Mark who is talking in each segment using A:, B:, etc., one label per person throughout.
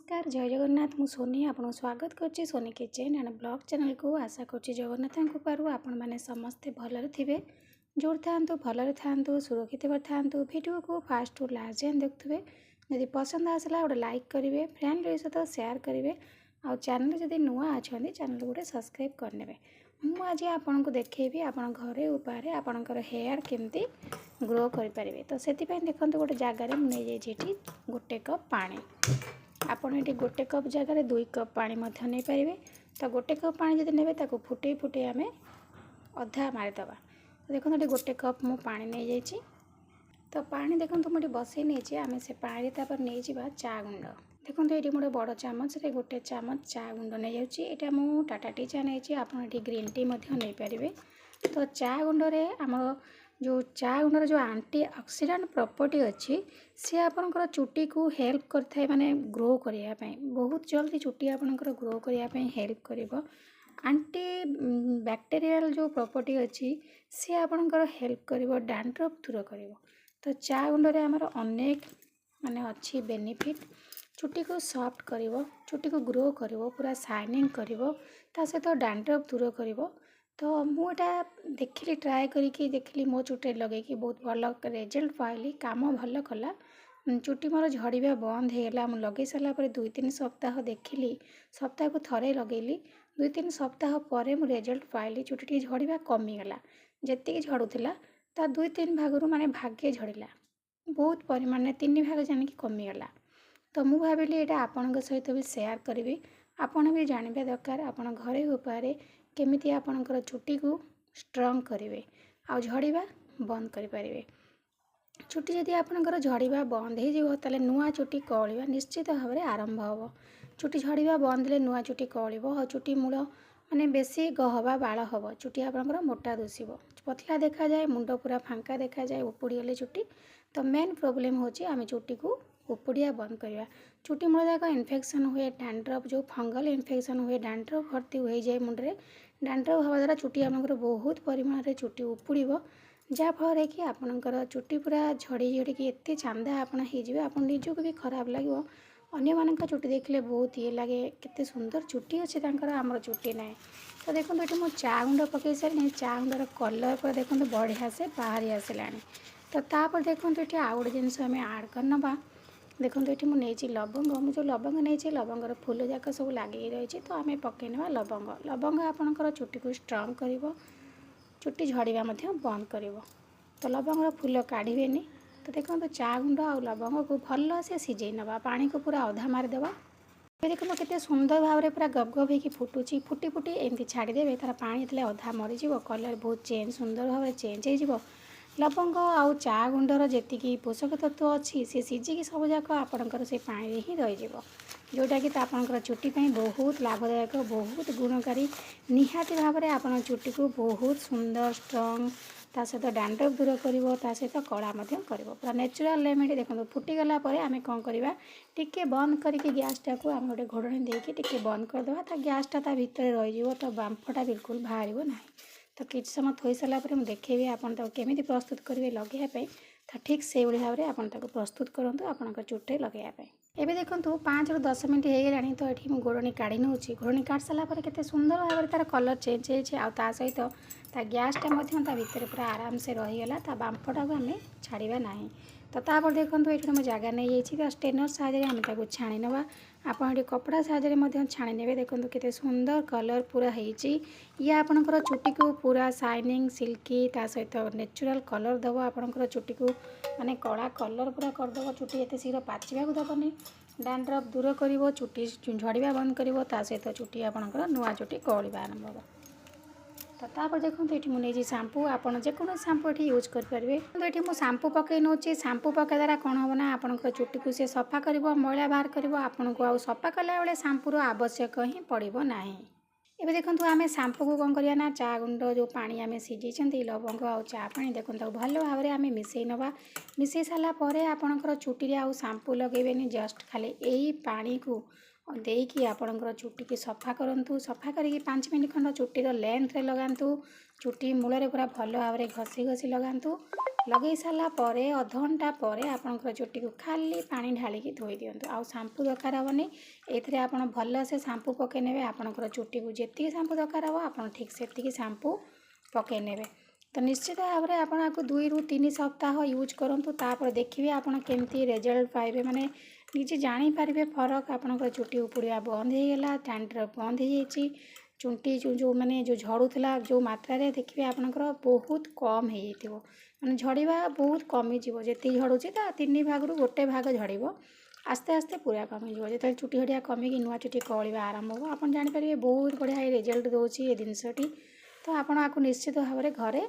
A: नमस्कार जय जगन्नाथ मु सोनी आपको स्वागत करछि Soni kitchen and blog channel को आशा करछि जगन्नाथ कृपारू आपण मैंने समस्ते भलरे थिबे जोर थांतु भलरे थांतु सुरक्षित थांतु वीडियो को फास्ट टू लास्ट जाए देखुवे यदि पसंद आसला गोटे लाइक करेंगे फ्रेंड सहित शेयर करेंगे आउ चैनल जदि नुआ अच्छा चैनल गोटे सब्सक्राइब करने मुझे आज आपन को देखेबी आपन घरे उपाय आपणकर हेयर केमती ग्रो करें तो से देखो गोटे जगार मुझे गोटे कप पानी आपड़ ये गोटे कप जगह 2 कप पानी नहीं पारे तो गोटे कप पानी जब ने फुटे फुटे आम अधा मारिदे तो देखो ये गोटे कप मु पानी नहीं जाइए तो पानी देखो मुझे बसई नहीं आम से पानी नहीं जा चा गुंड देखो ये मोटे बड़ चामच रे गोटे चामच चा गुंड नहीं जाऊँगी मु टाटा टी चा नहीं आप ग्रीन टी नहीं पारे तो चा गुंड आम जो चा गुंडर जो एंटी ऑक्सीडेंट प्रॉपर्टी अच्छी सी आपनकर चुटी को हेल्प करथाय माने ग्रो करने बहुत जल्दी चुटी आपनकर ग्रो करने हेल्प करिवो एंटी बैक्टीरियल जो प्रॉपर्टी अच्छी सी आपनकर हेल्प करिवो डैंड्रफ दूर करिवो तो चा गुंडर आमर अनेक माने अच्छी बेनिफिट चुटी को सॉफ्ट करिवो चुटी को ग्रो करिवो पूरा शाइनिंग करिवो ता सहित डैंड्रफ दूर करिवो तो मुझा देखिली ट्राए करी देखिली मो चुटे लगे बहुत भल रिजल्ट पाइली काम भल कला चुटी मोर झड़िया बंद होगा मुझे लगे सारापर 2-3 सप्ताह देखिली सप्ताह को थरे लगेली 2-3 सप्ताह पर मुझे रिजल्ट पाइली चुटी टी झड़िया कमीगला जी झड़ूला ता 2-3 भाग माने भाग्य झड़िला बहुत परिमाण 3 भाग जानिक कमीगला तो मुझे भाविली यहाँ आपण सहित भी शेयर करी आपण भी जानवा दरकार आपण घरे उपाय केमिति आपणकर चुटी को स्ट्रंग करेंगे आ झड़िया बंद करें चुटी जदि आपणकर झड़िया बंद हो नुआ चुटी कौलिया निश्चित भाव में आरंभ हो चुटी झड़िया बंद ले नुआ चुटी कौलिब और चुटी मूल माने बेसी गहबा बाल हम चुटी आपणकर मोटा दुषिब पतला देखा जाए मुंड पूरा फांका देखा जाए उपुड़ी गले चुटी तो मेन प्रोब्लेम होची आमे चुटी को उपुड़िया बंद करवा चुटी मूल जाक इन्फेक्शन हुए डैंड्रफ जो फंगल इन्फेक्शन हुए डैंड्रफ भर्ती हो जाए मुंडे डैंड्रफ हवा द्वारा चुटी आपंकर बहुत परिमाण में चुटी उपुड़ब जहाँफल कि आपंकर चुटी पूरा झड़ी झड़ी एत चांदा आप निजक भी खराब लगे अन्य मान चुटी देखले बहुत ये लगे केते सुंदर चुटी अच्छे आमर चुटी ना तो देखो ये मुझे चा गुंड पकई सारे चा गुंडर कलर पर देखो बढ़िया से बाहरी आसला तो तापर देखो ये आउ गोटे जिनस आम आड करना देखो ये मुझे लवंग मुझे लवंग नहीं लवंगर फूल जाक सब लगे रही तो आम पकईना लवंग लवंग आपणकर चुटी को स्ट्रंग कर चुटी झड़िया बंद कर तो लवंगर फूल काढ़े तो देखो तो चा गुंड आ लवंग को भल से सिझे नवा पानी को पूरा अधा मारिदेवा देखो केते सुंदर भाव में पूरा गब गब हो फुटुची फुटी फुटी एमती छाड़देवे तार पानी देले अधा मरीज कलर बहुत चेंज सुंदर भाव में चेंज हो लवंग आउ चा गुंडर जी पोषक तत्व अच्छी सी सिझिकी सब जाक आपणकर से पानी ही रही जोटा कि आपणकर चुटी बहुत लाभदायक बहुत गुणकारी निहाती भाव में आप चुटी को बहुत सुंदर स्ट्रंग ता सहित डैंड्रफ दूर कर सहित कला कर पूरा नेचुरल रेमेडी देखो फुटीगला आम कौन करवा टिके बंद करके गैसटा को आम गोटे घोड़णी देके टिके बंद करदे गैसटा ता भितर रही तो बांफटा बिल्कुल बाहर ना तो किछ समय थोई सारा मुझे देखेबी आपन केमिति प्रस्तुत करेंगे लगेवाई तो ठीक से भाव में आपन प्रस्तुत करूँ आपंकर चुटे लगेवाई एबे देखो 5-10 मिनट हो गलानी तो ये गोड़नी काढ़ी नौ गोड़नी काढ़ सारापर केते सुंदर भाव में तार कलर चेंज होता सहित ता गैसटा भितर पूरा आराम से रहीगला ता बांफटा को आम छाड़ा ना तो तापर देखो ये मुझे जगह नहीं जाइए स्टेनर साहाଯ୍य आम छाणी नवा आप कपड़ा साहाଯ୍य छाणी ने देखो केते सुंदर कलर पूरा होती ये आपणकर चुटी को पूरा शाइनिंग सिल्की ता सहित नेचुरल कलर दब आपणकर चुटी को माने कला कलर पूरा करदब चुटी एत शीघ्र पाचिबा दबनी डैंड्रफ दूर कर चुटी झड़िया बंद कर सहित चुटी आपणकर नुआ चुटी कौलिबा आरंभ हो तो तापर देखो ये मुझे शैम्पू आपड़ जेको शैम्पू ये यूज करेंगे तो ये मुझे शैम्पू पकई नौ शैम्पू पकई द्वारा कौन हम ना आपंकर चुटी को सी सफा कर मैला बाहर कर आपन को सफा कला बेले शैम्पूर आवश्यक ही पड़ो ना एबे देखो आम शैम्पू को कौन करना चा गुंड जो पानी आम सिझे लवंग आ चा पानी देखो भल भाव में आम मिसई नवा मिसई सारापर आपंकर चुटी आउ शैम्पू लगेबेनि जस्ट खाली यही पानी को देकी आपणकर चुटी की सफा करूँ सफा करी 5 मिनट खंड चुटीर लेंथ रे लगातु चुटी मूल पूरा भल भाव में घसी घसी लगातु लगे सारा पर अध घंटा पर आपंकर चुटी को खाली पानी ढालिकी धोई दिंतु आउ शैम्पू दरकार हेनी ये आप भल से शैम्पू पकई ने आपंकर चुटी को जी शैम्पू दरकार हे आप ठीक से शैम्पू पकई ने तो निश्चित भाव में आपको 2 ରୁ 3 सप्ताह यूज करूँ तापर देखिए आप केमती रिजल्ट पाइबे माने निजे जानीपारे फरक आपंकर चुटी उपुड़ा बंद होगा डैंड्रफ बंद हो जाइए चुंटी जो माने जो झड़ूला जो मात्रा रे देखिए आपंकर बहुत कम हो माने झड़वा बहुत कमिज जी झड़ूची 3 भाग ରୁ 1 भाग झड़ आस्ते आस्ते पूरा कमिज जो चुटी हड़िया कमिकी नुआ चुटी कलिया आरंभ हो आप जानीपारे बहुत बढ़िया रिजल्ट दूसरी ये जिनसटी तो आपड़ आपको निश्चित भाव में घरे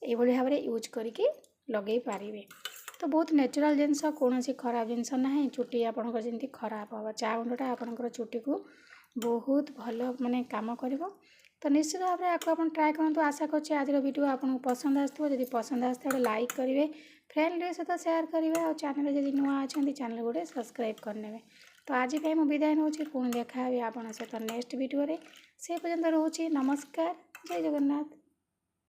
A: ये भाव में यूज करके लगे पारे तो बहुत नेचुरल जिनस कौन खराब जिनस ना चुटी आपंकर जमी खराब हम चा गुंडा आपंकर चुटी को बहुत भल माने काम कर तो निश्चित भाव में आपको आप ट्राए करूँ आशा कर आज वीडियो आपको पसंद आसो जब पसंद आसते लाइक करेंगे फ्रेंड सहित शेयर करेंगे और चैनल जब नुआ अच्छा चैनल गोटे सब्सक्राइब करने तो आज मैं विदाय नौ पुणी देखा आप सहित नेक्स्ट वीडियो से पर्यंत रोचे नमस्कार जय जगन्नाथ।